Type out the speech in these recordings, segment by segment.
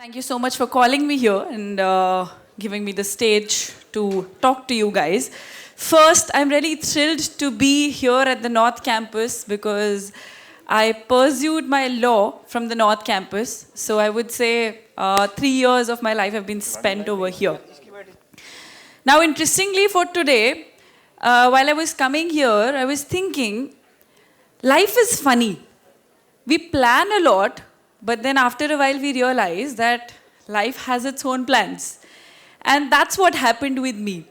Thank you so much for calling me here and giving me the stage to talk to you guys. First, I'm really thrilled to be here at the North Campus because I pursued my law from the North Campus. So I would say 3 years of my life have been spent over here. Now, interestingly, for today, while I was coming here, I was thinking life is funny. We plan a lot, but then after a while we realize that life has its own plans. And that's what happened with me.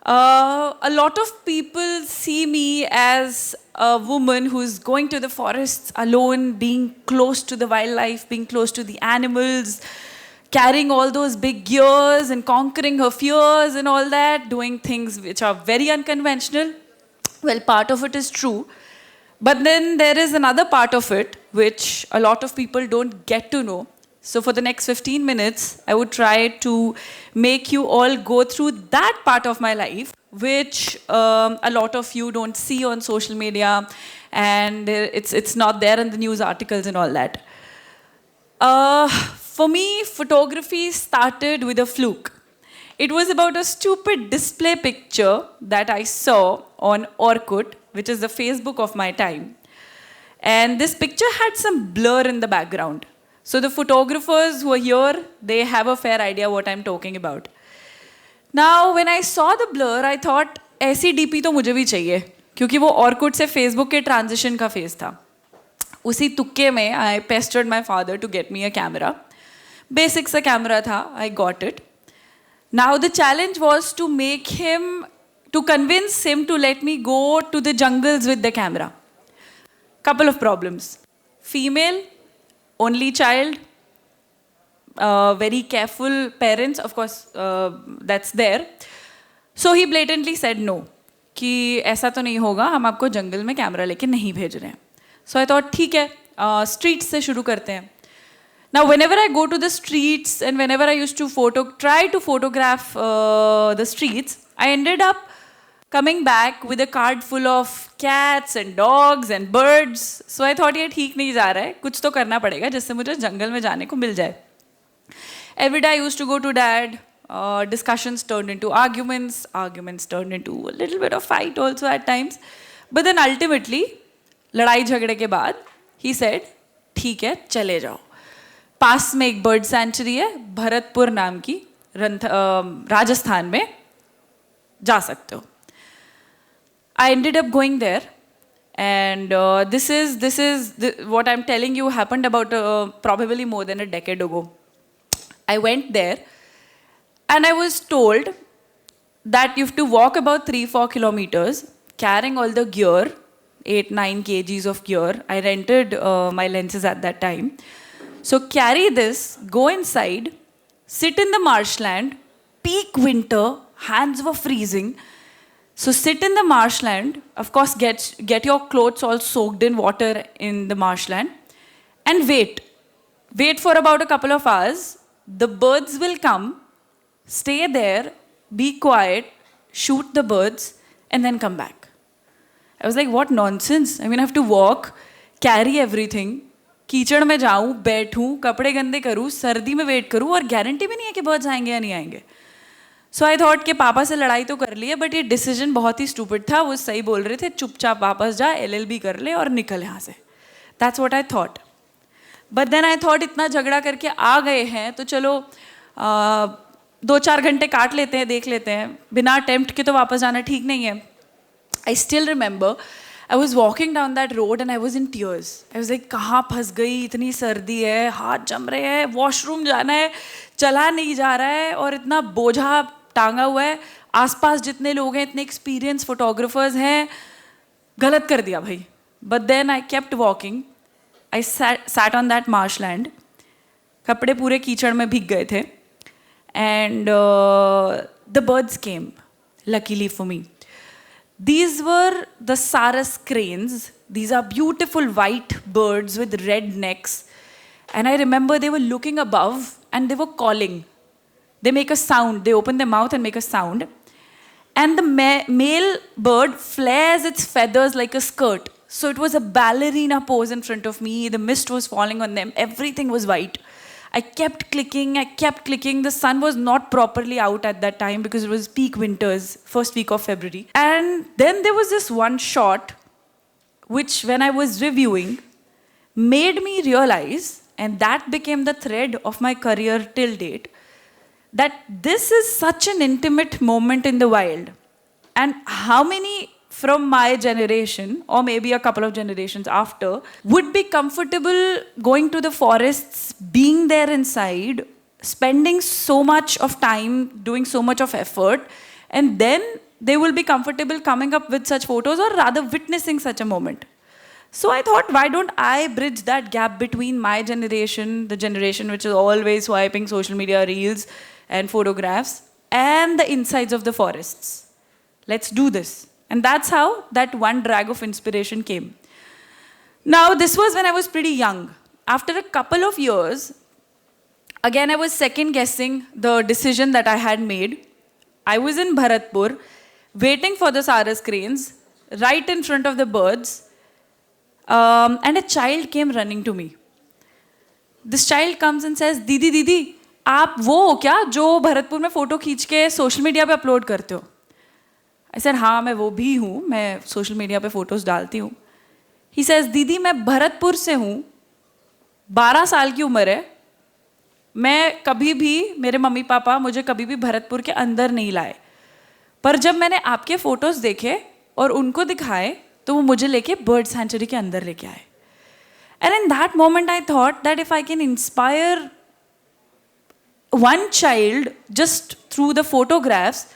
A lot of people see me as a woman who's going to the forests alone, being close to the wildlife, being close to the animals, carrying all those big gears and conquering her fears and all that, doing things which are very unconventional. Well, part of it is true. But then there is another part of it which a lot of people don't get to know. So for the next 15 minutes, I would try to make you all go through that part of my life, which a lot of you don't see on social media, and it's not there in the news articles and all that. For me, photography started with a fluke. It was about a stupid display picture that I saw on Orkut, which is the Facebook of my time. And this picture had some blur in the background. So the photographers who are here, they have a fair idea what I'm talking about. Now, when I saw the blur, I thought, ऐसी DP तो मुझे भी चाहिए, क्योंकि वो Orkut से Facebook के transition का phase था. उसी तुक्के में, I pestered my father to get me a camera. Basic सा camera था, I got it. Now the challenge was to convince him to let me go to the jungles with the camera. Couple of problems. Female, only child, very careful parents, of course, that's there. So he blatantly said no, कि ऐसा तो नहीं होगा, हम आपको जंगल में camera लेके नहीं भेज रहे हैं. So I thought, ठीक है, streets से शुरू करते हैं. Now, whenever I go to the streets and whenever I used to try to photograph the streets, I ended up coming back with a card full of cats and dogs and birds. So I thought ये ठीक नहीं जा रहा है, कुछ तो करना पड़ेगा जिससे मुझे जंगल में जाने को मिल जाए. Every day I used to go to dad. Discussions turned into arguments turned into a little bit of fight also at times. But then ultimately, लड़ाई झगड़े के बाद, he said, ठीक है, चले जाओ. पास में एक बर्ड सेंचुरी है, भरतपुर नाम की, राजस्थान में, जा सकते हो. I ended up going there, and this is what I'm telling you happened about probably more than a decade ago. I went there, and I was told that you have to walk about 3-4 kilometers, carrying all the gear, 8-9 kgs of gear. I rented my lenses at that time. So carry this, go inside, sit in the marshland, peak winter, hands were freezing. So sit in the marshland, of course get your clothes all soaked in water in the marshland, and wait. Wait for about a couple of hours. The birds will come, stay there, be quiet, shoot the birds, and then come back. I was like, what nonsense. I mean, I have to walk, carry everything, कीचड़ में जाऊँ, बैठूँ, कपड़े गंदे करूँ, सर्दी में wait करूँ, और गारंटी भी नहीं है कि बर्ड्स आएंगे या नहीं आएंगे. सो आई थॉट कि पापा से लड़ाई तो कर ली है, बट ये डिसीजन बहुत ही स्टूपिड था. वो सही बोल रहे थे, चुपचाप वापस जा, LLB कर ले और निकल यहाँ से. That's what I thought. But then I thought इतना झगड़ा करके आ गए हैं तो चलो 2-4 घंटे काट लेते हैं, देख लेते हैं. बिना अटेम्प्ट के तो वापस जाना ठीक नहीं है. I still remember I was walking down that road and I was in tears. I was like, कहाँ फंस गई, इतनी सर्दी है, हाथ जम रहे हैं, वॉशरूम जाना है, चला नहीं जा रहा है, और इतना बोझा टांगा हुआ है. आसपास जितने लोग हैं, इतने एक्सपीरियंस फोटोग्राफर्स हैं, गलत कर दिया भाई. But then I kept walking. I sat on that marshland. कपड़े पूरे कीचड़ में भीग गए थे. And the birds came, luckily for me. These were the Sarus cranes. These are beautiful white birds with red necks. And I remember they were looking above and they were calling. They make a sound. They open their mouth and make a sound. And the male bird flares its feathers like a skirt. So it was a ballerina pose in front of me. The mist was falling on them. Everything was white. I kept clicking, I kept clicking. The sun was not properly out at that time because it was peak winters, first week of February. And then there was this one shot, which when I was reviewing, made me realize, and that became the thread of my career till date, that this is such an intimate moment in the wild. And how many from my generation, or maybe a couple of generations after, would be comfortable going to the forests, being there inside, spending so much of time, doing so much of effort, and then they will be comfortable coming up with such photos, or rather witnessing such a moment. So I thought, why don't I bridge that gap between my generation, the generation which is always swiping social media reels and photographs, and the insides of the forests. Let's do this. And that's how that one drag of inspiration came. Now, this was when I was pretty young. After a couple of years, again, I was second guessing the decision that I had made. I was in Bharatpur, waiting for the Saras cranes, right in front of the birds, and a child came running to me. This child comes and says, "Didi, Didi, आप वो हो क्या जो भरतपुर में photo खींच के social media पे upload करते हो?" I said, हाँ मैं वो भी हूँ, मैं सोशल मीडिया पे फोटोज डालती हूँ. He says, दीदी मैं भरतपुर से हूँ, 12 साल की उम्र है, मैं कभी भी, मेरे मम्मी पापा मुझे कभी भी भरतपुर के अंदर नहीं लाए, पर जब मैंने आपके फोटोज देखे और उनको दिखाए तो वो मुझे लेके बर्ड सेंचुरी के अंदर लेके आए. And in that moment I thought that if I can inspire one child just through the photographs,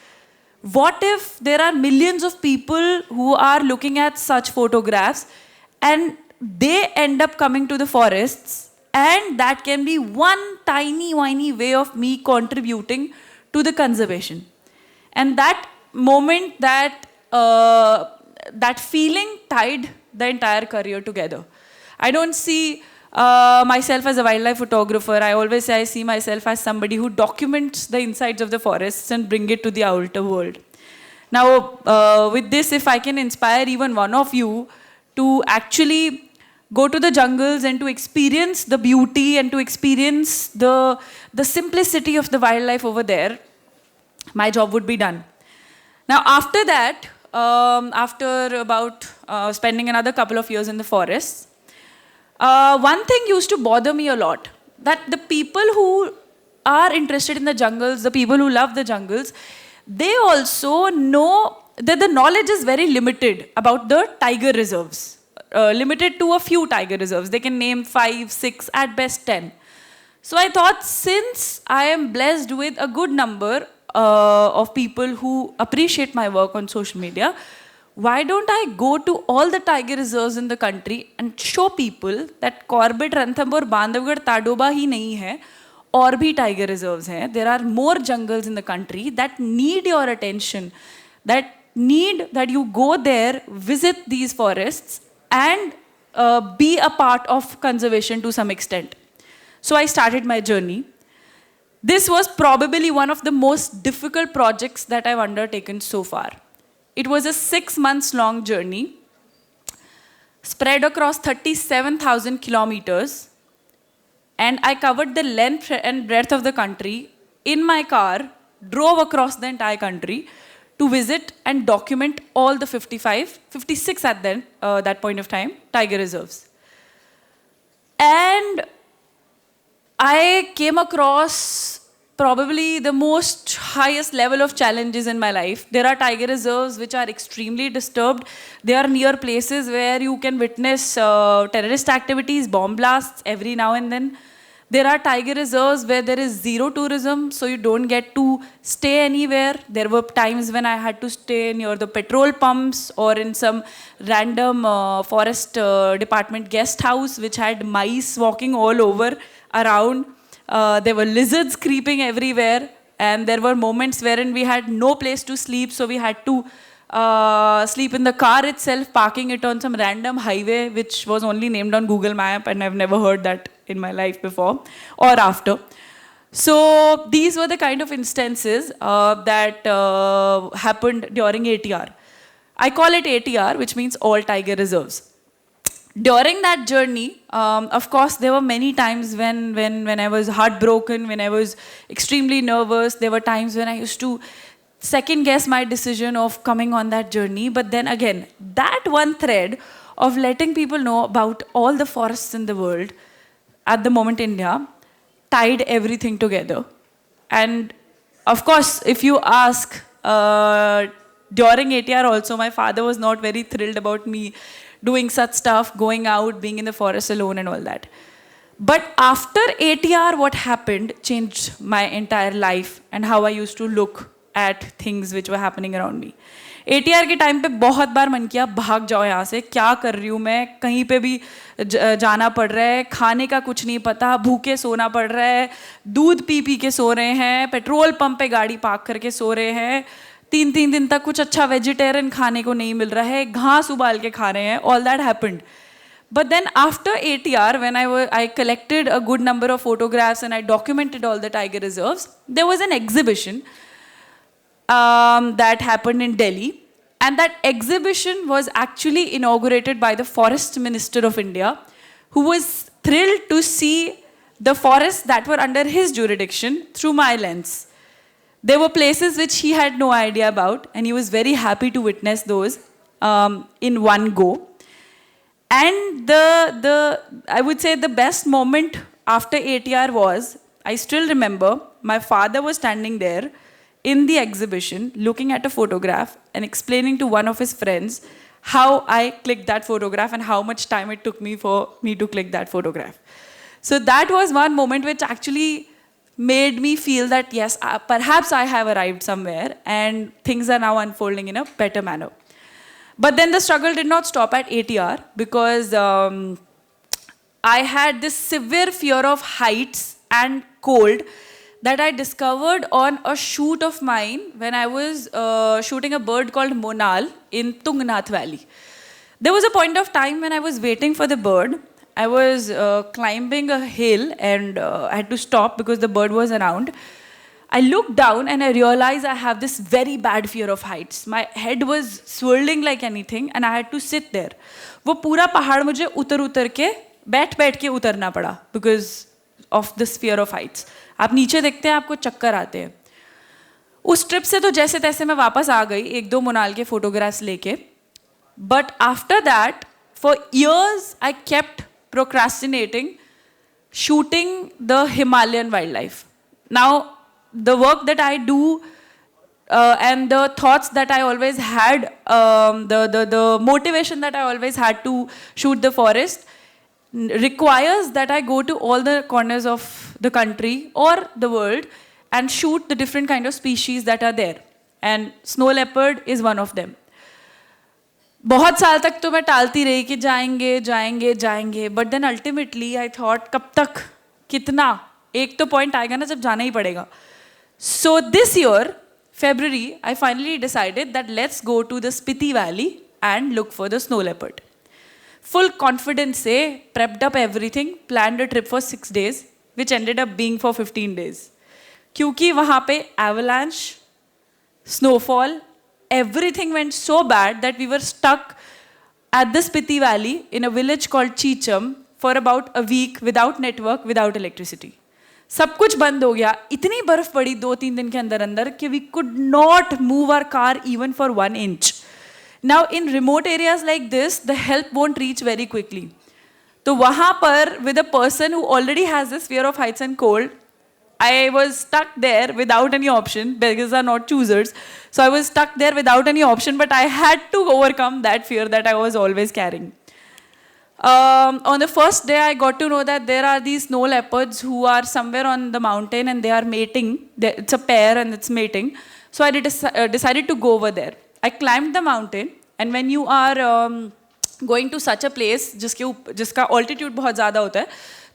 what if there are millions of people who are looking at such photographs and they end up coming to the forests, and that can be one tiny way of me contributing to the conservation. And that moment, that feeling tied the entire career together. I don't see myself as a wildlife photographer. I always say I see myself as somebody who documents the insides of the forests and bring it to the outer world. Now, with this, if I can inspire even one of you to actually go to the jungles and to experience the beauty and to experience the simplicity of the wildlife over there, my job would be done. Now, after that, after about spending another couple of years in the forests, one thing used to bother me a lot, that the people who are interested in the jungles, the people who love the jungles, they also know that the knowledge is very limited about the tiger reserves, limited to a few tiger reserves. They can name 5, 6, at best 10. So I thought, since I am blessed with a good number of people who appreciate my work on social media, why don't I go to all the tiger reserves in the country and show people that Corbett, Ranthambore, Bandhavgarh, Tadoba ही नहीं है, और भी tiger reserves हैं. There are more jungles in the country that need your attention, that need that you go there, visit these forests, and be a part of conservation to some extent. So I started my journey. This was probably one of the most difficult projects that I've undertaken so far. It was a 6 months long journey, spread across 37,000 kilometers, and I covered the length and breadth of the country in my car, drove across the entire country to visit and document all the 56 at then, that point of time, tiger reserves. And I came across probably the most highest level of challenges in my life. There are tiger reserves which are extremely disturbed. They are near places where you can witness terrorist activities, bomb blasts every now and then. There are tiger reserves where there is zero tourism, so you don't get to stay anywhere. There were times when I had to stay near the petrol pumps or in some random forest department guest house which had mice walking all over around. There were lizards creeping everywhere, and there were moments wherein we had no place to sleep, so we had to sleep in the car itself, parking it on some random highway which was only named on Google Map, and I've never heard that in my life before or after. So these were the kind of instances that happened during ATR. I call it ATR, which means all tiger reserves. During that journey, of course, there were many times when I was heartbroken, when I was extremely nervous. There were times when I used to second guess my decision of coming on that journey. But then again, that one thread of letting people know about all the forests in the world, at the moment India, tied everything together. And of course, if you ask, during ATR also, my father was not very thrilled about me doing such stuff, going out, being in the forest alone and all that. But after ATR, what happened changed my entire life and how I used to look at things which were happening around me. ATR के time पे बहुत बार मन किया भाग जाओ यहाँ से, क्या कर रही हूँ मैं, कहीं पे भी जाना पड़ रहा है, खाने का कुछ नहीं पता, भूखे सोना पड़ रहा है, दूध पी पी के सो रहे हैं, पेट्रोल पंप पे गाड़ी पार्क करके सो रहे हैं, 3 दिन तक कुछ अच्छा वेजिटेरियन खाने को नहीं मिल रहा है, घास उबाल के खा रहे हैं. All that happened. But then after ATR, when I collected a good number of photographs and I documented all the tiger reserves, there was an exhibition that happened in Delhi. And that exhibition was actually inaugurated by the Forest Minister of India, who was thrilled to see the forests that were under his jurisdiction through my lens. There were places which he had no idea about, and he was very happy to witness those in one go. And I would say the best moment after ATR was, I still remember, my father was standing there in the exhibition looking at a photograph and explaining to one of his friends how I clicked that photograph and how much time it took me for me to click that photograph. So that was one moment which actually made me feel that yes, perhaps I have arrived somewhere and things are now unfolding in a better manner. But then the struggle did not stop at ATR because I had this severe fear of heights and cold that I discovered on a shoot of mine when I was shooting a bird called Monal in Tungnath Valley. There was a point of time when I was waiting for the bird. I was climbing a hill and I had to stop because the bird was around. I looked down and I realized I have this very bad fear of heights. My head was swirling like anything and I had to sit there. वो पूरा पहाड़ मुझे उतर के बैठ के उतरना पड़ा because of this fear of heights. आप नीचे देखते हैं आपको चक्कर आते हैं. उस ट्रिप से तो जैसे तैसे मैं वापस आ गई 1-2 मोनाल के फोटोग्राफ्स लेके. But after that, for years I kept procrastinating shooting the Himalayan wildlife. Now, the work that I do and the thoughts that I always had, the motivation that I always had to shoot the forest requires that I go to all the corners of the country or the world and shoot the different kind of species that are there. And snow leopard is one of them. बहुत साल तक तो मैं टालती रही कि जाएंगे but then ultimately I thought कब तक कितना एक तो पॉइंट आएगा ना जब जाना ही पड़ेगा. So this year February I finally decided that let's go to the Spiti Valley and look for the snow leopard. Full confidence से prepped up everything, planned a trip for 6 days which ended up being for 15 days. क्योंकि वहाँ पे avalanche, snowfall, everything went so bad that we were stuck at the Spiti Valley in a village called Chicham for about a week without network, without electricity. सब कुछ बंद हो गया. इतनी बर्फ पड़ी 2-3 दिन के अंदर कि we could not move our car even for 1 inch. Now in remote areas like this, the help won't reach very quickly. तो वहाँ पर with a person who already has this fear of heights and cold, I was stuck there without any option. Beggars are not choosers. So I was stuck there without any option, but I had to overcome that fear that I was always carrying. On the first day, I got to know that there are these snow leopards who are somewhere on the mountain and they are mating. It's a pair and it's mating. So I decided to go over there. I climbed the mountain, and when you are going to such a place जिसका altitude बहुत ज़्यादा होता है,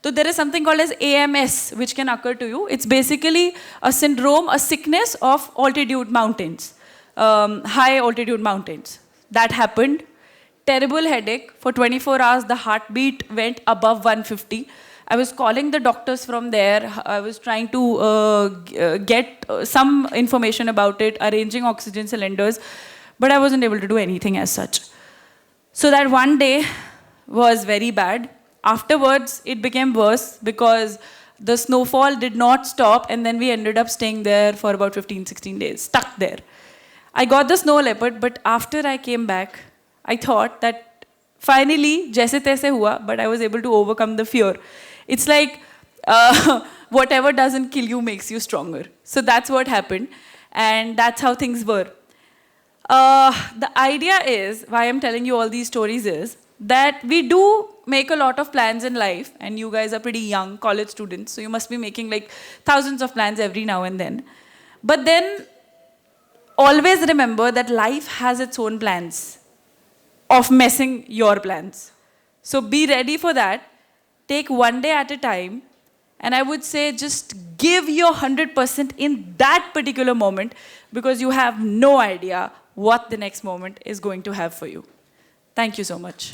so there is something called as AMS, which can occur to you. It's basically a syndrome, a sickness of altitude mountains, high altitude mountains. That happened. Terrible headache. For 24 hours, the heartbeat went above 150. I was calling the doctors from there. I was trying to get some information about it, arranging oxygen cylinders, but I wasn't able to do anything as such. So that one day, was very bad. Afterwards, it became worse because the snowfall did not stop, and then we ended up staying there for about 15, 16 days, stuck there. I got the snow leopard, but after I came back, I thought that finally, jaise taise hua, but I was able to overcome the fear. It's like whatever doesn't kill you makes you stronger. So that's what happened, and that's how things were. The idea is, why I'm telling you all these stories is, that we do make a lot of plans in life, and you guys are pretty young, college students, so you must be making like thousands of plans every now and then. But then, always remember that life has its own plans of messing your plans. So be ready for that. Take one day at a time, and I would say just give your 100% in that particular moment, because you have no idea what the next moment is going to have for you. Thank you so much.